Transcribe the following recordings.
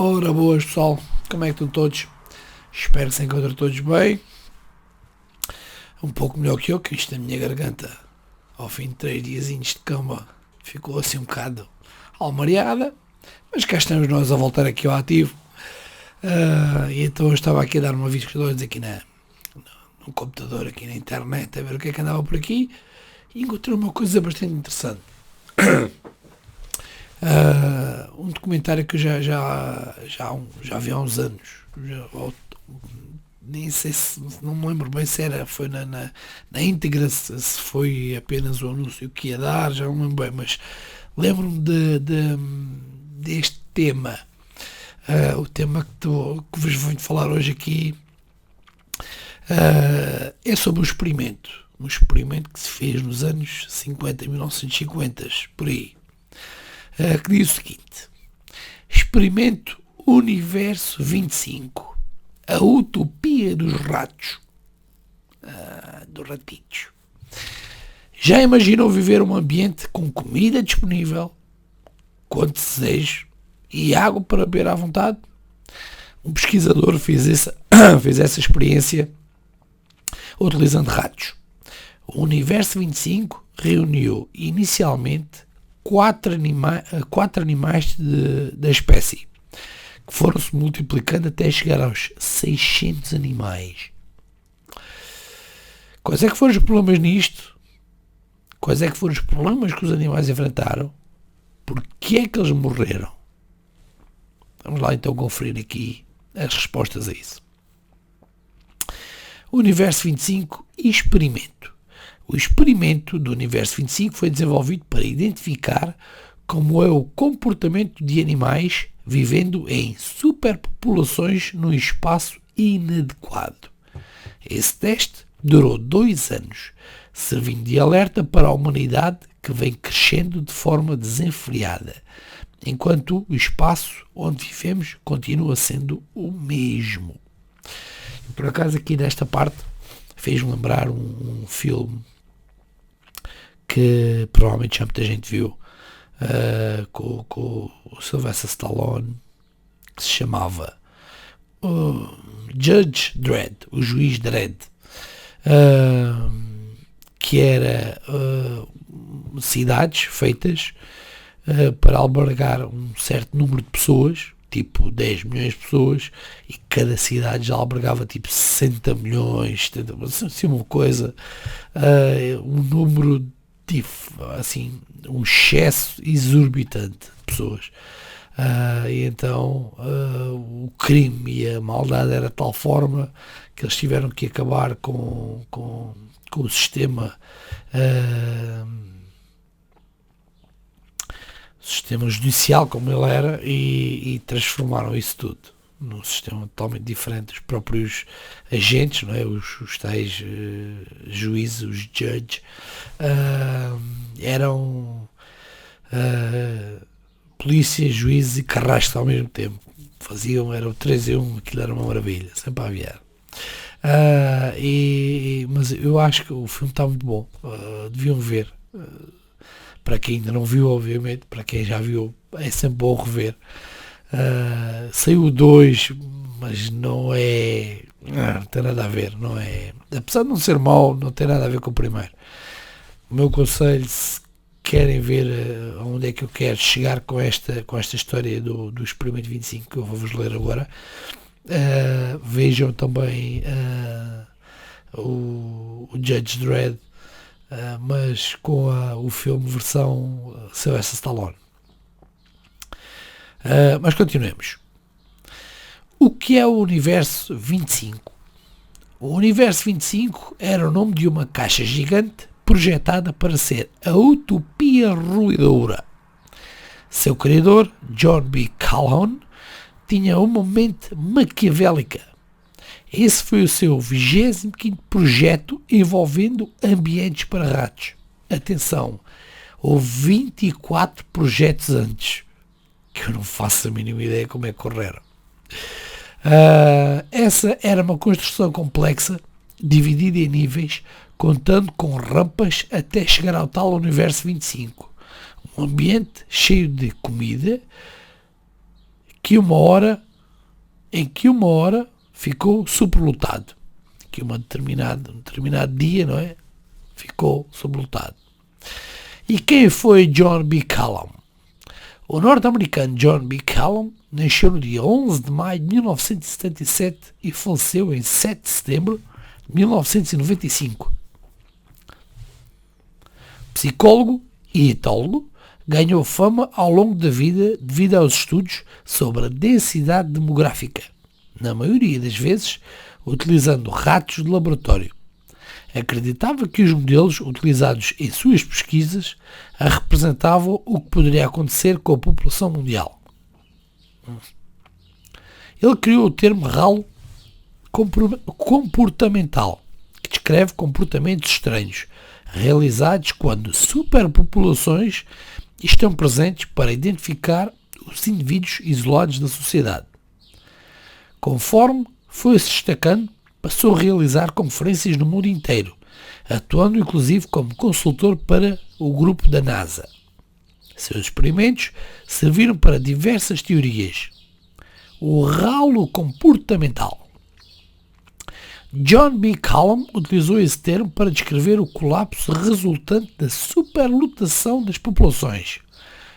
Ora boas pessoal, como é que estão todos? Espero que se encontrem todos bem. Um pouco melhor que eu, que isto a minha garganta, ao fim de 3 diazinhos de cama, ficou assim um bocado almareada. Mas cá estamos nós a voltar aqui ao ativo. E então eu estava aqui a dar uma vista de olhos aqui no computador, aqui na internet, a ver o que é que andava por aqui. E encontrei uma coisa bastante interessante. Um documentário que eu já vi há uns anos. Nem sei se, não me lembro bem se foi na íntegra, se foi apenas o anúncio que ia dar, já não me lembro bem, mas lembro-me deste tema. O tema que vos vou falar hoje aqui é sobre um experimento que se fez nos anos 50, 1950, por aí, que diz o seguinte: Experimento Universo 25, a utopia dos ratos, dos ratitos. Já imaginou viver um ambiente com comida disponível, quando desejo, e água para beber à vontade? Um pesquisador fez essa experiência utilizando ratos. O Universo 25 reuniu inicialmente 4 animais da espécie, que foram-se multiplicando até chegar aos 600 animais. Quais é que foram os problemas nisto? Quais é que foram os problemas que os animais enfrentaram? Porquê é que eles morreram? Vamos lá então conferir aqui as respostas a isso. Universo 25 experimento. O experimento do Universo 25 foi desenvolvido para identificar como é o comportamento de animais vivendo em superpopulações num espaço inadequado. Esse teste durou 2 anos, servindo de alerta para a humanidade que vem crescendo de forma desenfreada, enquanto o espaço onde vivemos continua sendo o mesmo. E por acaso aqui nesta parte fez-me lembrar um filme que provavelmente já muita gente viu, com o Sylvester Stallone, que se chamava Judge Dredd, o Juiz Dredd, que era cidades feitas para albergar um certo número de pessoas, tipo 10 milhões de pessoas, e cada cidade já albergava tipo 60 milhões, 70, assim uma coisa, um número assim, um excesso exorbitante de pessoas. E então o crime e a maldade era de tal forma que eles tiveram que acabar com o sistema judicial como ele era, e transformaram isso tudo num sistema totalmente diferente. Os próprios agentes, não é? os tais juízes, os judges, eram polícia, juízes e carrascos ao mesmo tempo. Era o 3 em 1, aquilo era uma maravilha, sempre a aviar. Mas eu acho que o filme está muito bom, deviam ver. Para quem ainda não viu, obviamente, para quem já viu, é sempre bom rever. Saiu o 2, mas não tem nada a ver, não é? Apesar de não ser mau, não tem nada a ver com o primeiro. O meu conselho, se querem ver onde é que eu quero chegar com esta história do Experimento 25, que eu vou-vos ler agora, vejam também o Judge Dredd, mas com o filme versão Sylvester Stallone. Mas continuemos. O que é o Universo 25? O Universo 25 era o nome de uma caixa gigante projetada para ser a utopia ruidora. Seu criador, John B. Calhoun, tinha uma mente maquiavélica. Esse foi o seu 25º projeto envolvendo ambientes para ratos. Atenção, houve 24 projetos antes, que eu não faço a mínima ideia como é que correram. Essa era uma construção complexa, dividida em níveis, contando com rampas até chegar ao tal Universo 25. Um ambiente cheio de comida em que uma hora ficou superlotado. Que um determinado dia, não é? Ficou superlotado. E quem foi John B. Callum? O norte-americano John B. Callum nasceu no dia 11 de maio de 1977 e faleceu em 7 de setembro de 1995. Psicólogo e etólogo, ganhou fama ao longo da vida devido aos estudos sobre a densidade demográfica, na maioria das vezes utilizando ratos de laboratório. Acreditava que os modelos utilizados em suas pesquisas representavam o que poderia acontecer com a população mundial. Ele criou o termo ralo comportamental, que descreve comportamentos estranhos, realizados quando superpopulações estão presentes para identificar os indivíduos isolados da sociedade. Conforme foi-se destacando, passou a realizar conferências no mundo inteiro, atuando inclusive como consultor para o grupo da NASA. Seus experimentos serviram para diversas teorias. O ralo comportamental. John B. Callum utilizou esse termo para descrever o colapso resultante da superlotação das populações.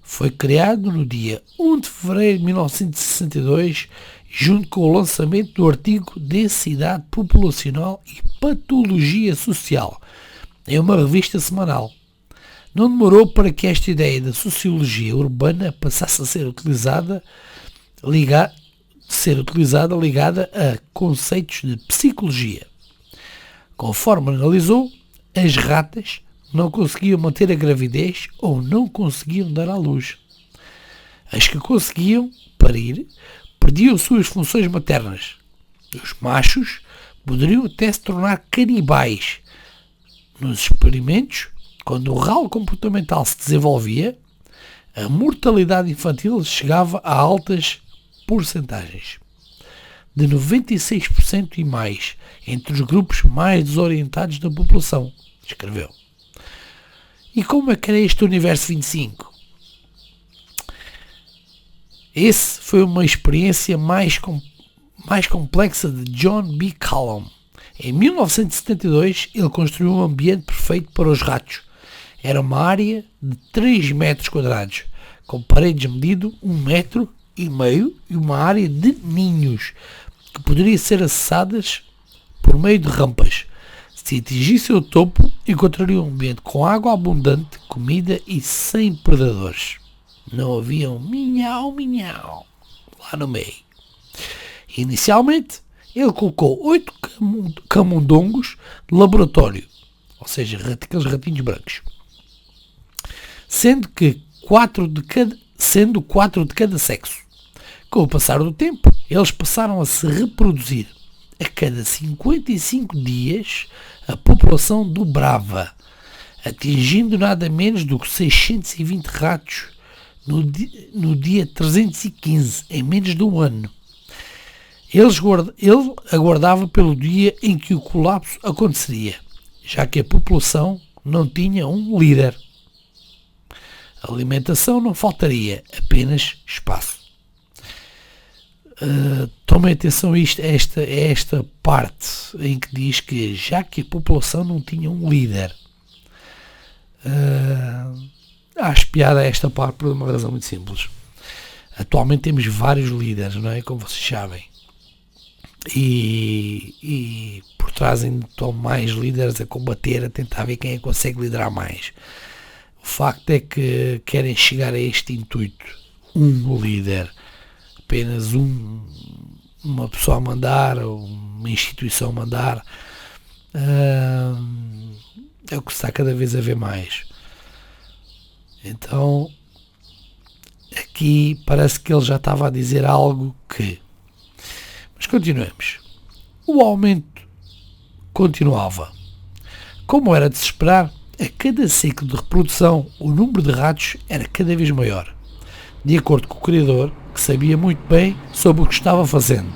Foi criado no dia 1 de fevereiro de 1962, junto com o lançamento do artigo Densidade Populacional e Patologia Social, em uma revista semanal. Não demorou para que esta ideia da sociologia urbana passasse a ser utilizada ligada a conceitos de psicologia. Conforme analisou, as ratas não conseguiam manter a gravidez ou não conseguiam dar à luz. As que conseguiam parir perdiam suas funções maternas. Os machos poderiam até se tornar canibais. Nos experimentos, quando o ralo comportamental se desenvolvia, a mortalidade infantil chegava a altas porcentagens, de 96% e mais, entre os grupos mais desorientados da população, escreveu. E como é que era este universo 25? Esse foi uma experiência mais complexa de John B. Callum. Em 1972, ele construiu um ambiente perfeito para os ratos. Era uma área de 3 metros quadrados, com paredes medido 1,5 metro e uma área de ninhos, que poderiam ser acessadas por meio de rampas. Se atingisse o topo, encontraria um ambiente com água abundante, comida e sem predadores. Não havia um minhau lá no meio. Inicialmente, ele colocou 8 camundongos de laboratório, ou seja, aqueles ratinhos brancos, sendo 4 de cada sexo. Com o passar do tempo, eles passaram a se reproduzir. A cada 55 dias, a população dobrava, atingindo nada menos do que 620 ratos no dia 315, em menos de um ano. Ele aguardava pelo dia em que o colapso aconteceria, já que a população não tinha um líder. A alimentação não faltaria, apenas espaço. Tomem atenção a esta parte em que diz que já que a população não tinha um líder. Acho piada a esta parte por uma razão muito simples. Atualmente temos vários líderes, não é? Como vocês sabem. E por trás ainda estão mais líderes a combater, a tentar ver quem é que consegue liderar mais. O facto é que querem chegar a este intuito. Um líder. Apenas uma pessoa a mandar, ou uma instituição a mandar. É o que se está cada vez a ver mais. Então, aqui parece que ele já estava a dizer algo que... Mas continuemos. O aumento continuava. Como era de se esperar, a cada ciclo de reprodução, o número de ratos era cada vez maior, de acordo com o criador, que sabia muito bem sobre o que estava fazendo.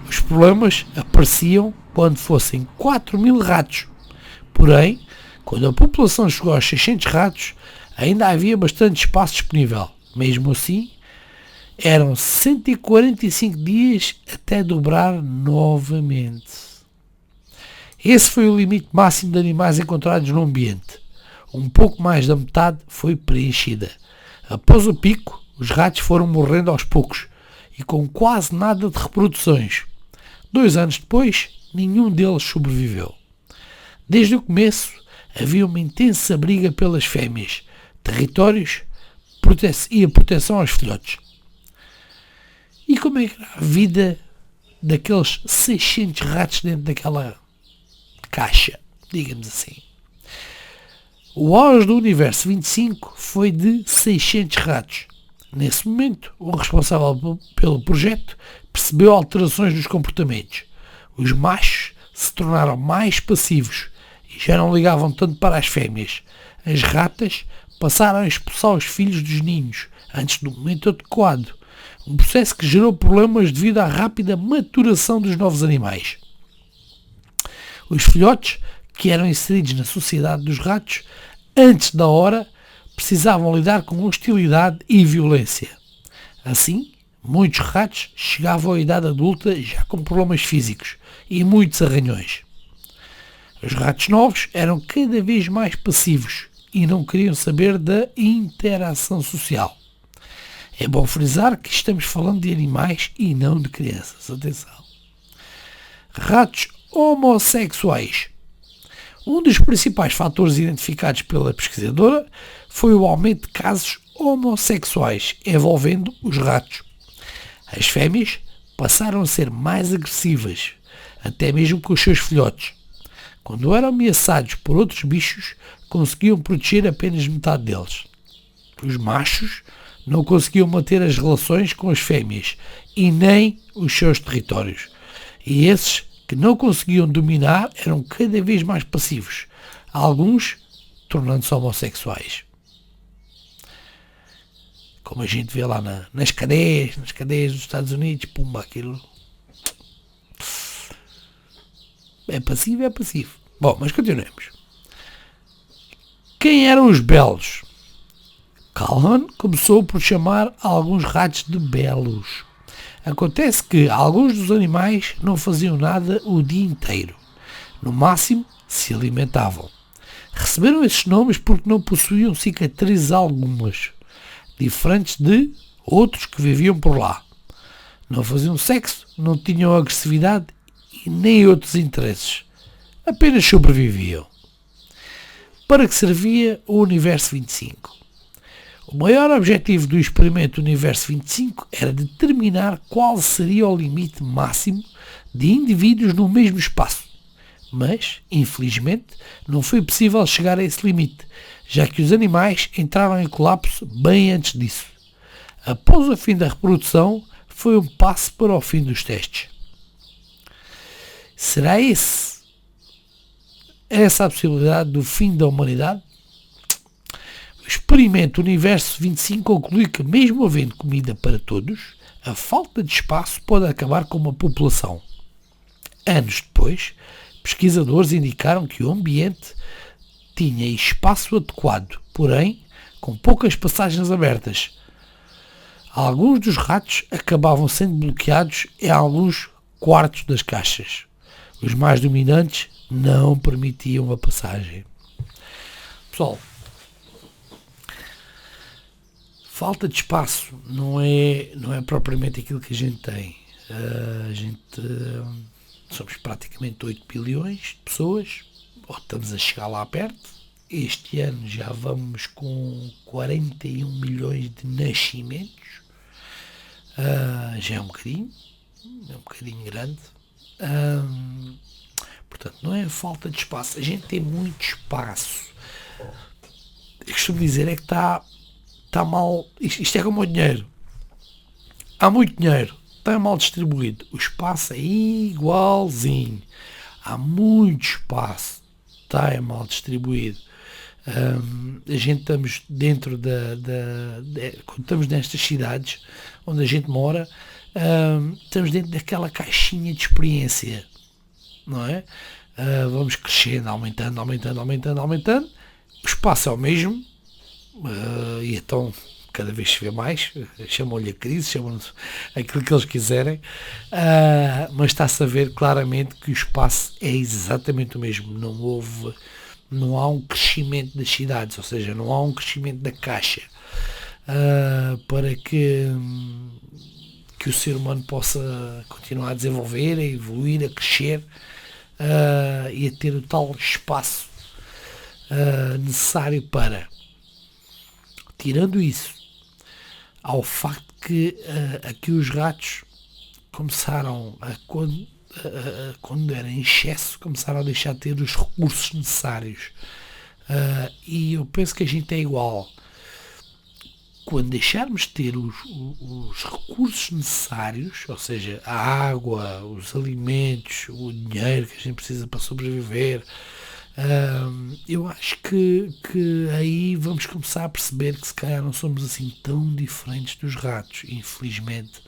Os problemas apareciam quando fossem 4.000 ratos. Porém, quando a população chegou aos 600 ratos, ainda havia bastante espaço disponível. Mesmo assim, Eram 145 dias até dobrar novamente. Esse foi o limite máximo de animais encontrados no ambiente. Um pouco mais da metade foi preenchida. Após o pico, os ratos foram morrendo aos poucos e com quase nada de reproduções. 2 anos depois, nenhum deles sobreviveu. Desde o começo, havia uma intensa briga pelas fêmeas, territórios e a proteção aos filhotes. E como é que era a vida daqueles 600 ratos dentro daquela caixa, digamos assim? O auge do Universo 25 foi de 600 ratos. Nesse momento, o responsável pelo projeto percebeu alterações nos comportamentos. Os machos se tornaram mais passivos e já não ligavam tanto para as fêmeas. As ratas passaram a expulsar os filhos dos ninhos antes do momento adequado. Um processo que gerou problemas devido à rápida maturação dos novos animais. Os filhotes, que eram inseridos na sociedade dos ratos, antes da hora, precisavam lidar com hostilidade e violência. Assim, muitos ratos chegavam à idade adulta já com problemas físicos e muitos arranhões. Os ratos novos eram cada vez mais passivos e não queriam saber da interação social. É bom frisar que estamos falando de animais e não de crianças. Atenção. Ratos homossexuais. Um dos principais fatores identificados pela pesquisadora foi o aumento de casos homossexuais envolvendo os ratos. As fêmeas passaram a ser mais agressivas, até mesmo com os seus filhotes. Quando eram ameaçados por outros bichos, conseguiam proteger apenas metade deles. Os machos não conseguiam manter as relações com as fêmeas e nem os seus territórios. E esses que não conseguiam dominar eram cada vez mais passivos, alguns tornando-se homossexuais. Como a gente vê lá nas cadeias dos Estados Unidos, pumba, aquilo é passivo, é passivo. Bom, mas continuemos. Quem eram os belos? Calhoun começou por chamar alguns ratos de belos. Acontece que alguns dos animais não faziam nada o dia inteiro. No máximo, se alimentavam. Receberam esses nomes porque não possuíam cicatrizes algumas, diferentes de outros que viviam por lá. Não faziam sexo, não tinham agressividade e nem outros interesses. Apenas sobreviviam. Para que servia o Universo 25? O maior objetivo do experimento Universo 25 era determinar qual seria o limite máximo de indivíduos no mesmo espaço. Mas, infelizmente, não foi possível chegar a esse limite, já que os animais entraram em colapso bem antes disso. Após o fim da reprodução, foi um passo para o fim dos testes. Será essa a possibilidade do fim da humanidade? O experimento Universo 25 conclui que, mesmo havendo comida para todos, a falta de espaço pode acabar com uma população. Anos depois, pesquisadores indicaram que o ambiente tinha espaço adequado, porém, com poucas passagens abertas. Alguns dos ratos acabavam sendo bloqueados em alguns quartos das caixas. Os mais dominantes não permitiam a passagem. Pessoal, falta de espaço não é propriamente aquilo que a gente tem. Somos praticamente 8 bilhões de pessoas, ou estamos a chegar lá perto. Este ano já vamos com 41 milhões de nascimentos. Já é um bocadinho grande. Portanto, não é falta de espaço. A gente tem muito espaço. Eu costumo dizer é que está mal. Isto é como o dinheiro. Há muito dinheiro, está mal distribuído. O espaço é igualzinho. Há muito espaço, está mal distribuído. A gente estamos dentro quando estamos nestas cidades onde a gente mora, estamos dentro daquela caixinha de experiência, não é? Vamos crescendo, aumentando. O espaço é o mesmo, e então cada vez se vê mais, chamam-lhe a crise, chamam-lhe aquilo que eles quiserem, mas está-se a ver claramente que o espaço é exatamente o mesmo. Não há um crescimento das cidades, ou seja, não há um crescimento da caixa para que o ser humano possa continuar a desenvolver, a evoluir, a crescer e a ter o tal espaço necessário para. Tirando isso, ao facto que aqui os ratos começaram quando era em excesso, começaram a deixar de ter os recursos necessários. E eu penso que a gente é igual. Quando deixarmos de ter os recursos necessários, ou seja, a água, os alimentos, o dinheiro que a gente precisa para sobreviver, eu acho que aí vamos começar a perceber que se calhar não somos assim tão diferentes dos ratos. Infelizmente,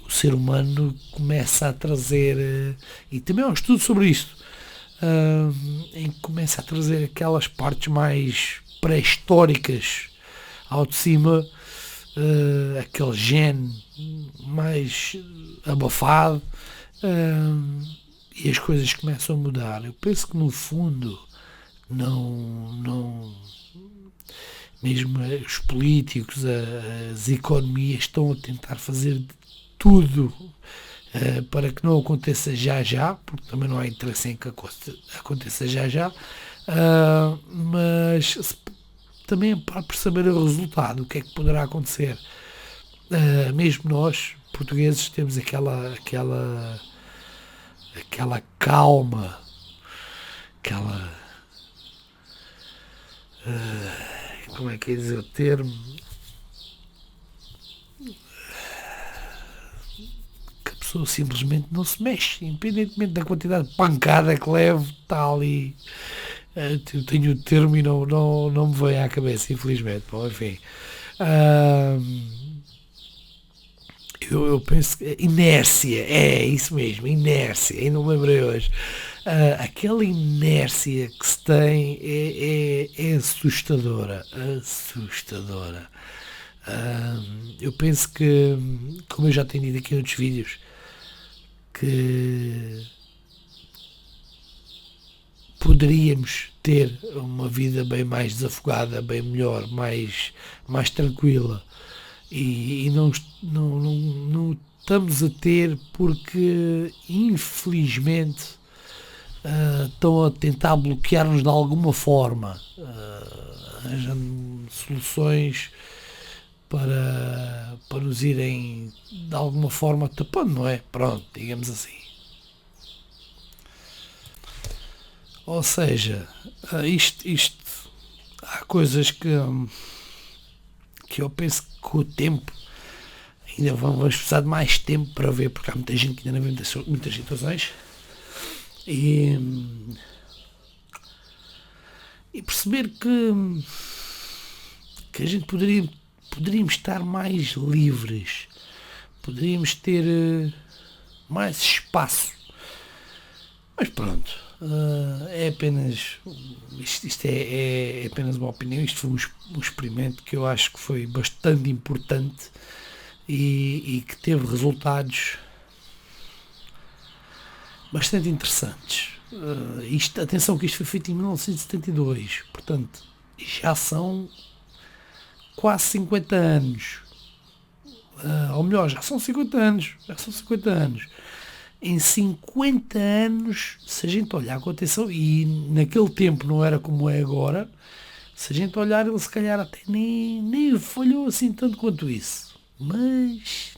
o ser humano começa a trazer, e também há um estudo sobre isto, em que começa a trazer aquelas partes mais pré-históricas ao de cima, aquele gene mais abafado, e as coisas começam a mudar. Eu penso que no fundo não mesmo os políticos, as economias estão a tentar fazer de tudo para que não aconteça já, porque também não há interesse em que aconteça já, mas também para saber o resultado, o que é que poderá acontecer. Mesmo nós, portugueses, temos aquela calma, como é que é dizer o termo? Que a pessoa simplesmente não se mexe, independentemente da quantidade de pancada que leve, está ali. Eu tenho o termo e não me vem à cabeça, infelizmente. Bom, enfim. Eu penso que inércia, é isso mesmo, inércia, ainda me lembrei hoje. Aquela inércia que se tem é assustadora. Eu penso que, como eu já tenho dito aqui em outros vídeos, que poderíamos ter uma vida bem mais desafogada, bem melhor, mais tranquila, e não estamos a ter porque infelizmente estão a tentar bloquear-nos de alguma forma, arranjando soluções para nos irem de alguma forma tapando, não é? Pronto, digamos assim. Ou seja, isto há coisas que eu penso que com o tempo ainda vamos precisar de mais tempo para ver, porque há muita gente que ainda não vê muitas situações e perceber que a gente poderíamos estar mais livres, poderíamos ter mais espaço, mas pronto. É apenas isto é apenas uma opinião. Isto foi um experimento que eu acho que foi bastante importante e que teve resultados bastante interessantes. Atenção que isto foi feito em 1972, portanto já são quase 50 anos, ou melhor, já são 50 anos. Em 50 anos, se a gente olhar com atenção, e naquele tempo não era como é agora, se a gente olhar, ele se calhar até nem falhou assim tanto quanto isso. Mas,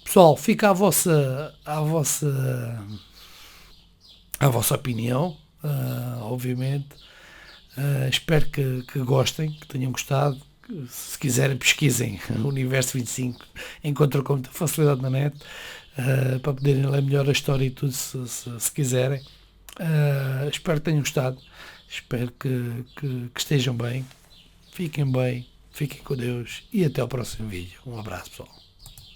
pessoal, fica à vossa opinião, obviamente. Espero que gostem, que tenham gostado. Se quiserem, pesquisem o Universo 25, encontram com muita facilidade na net, para poderem ler melhor a história e tudo, se quiserem. Espero que tenham gostado, espero que estejam bem, fiquem com Deus e até ao próximo vídeo. Um abraço, pessoal.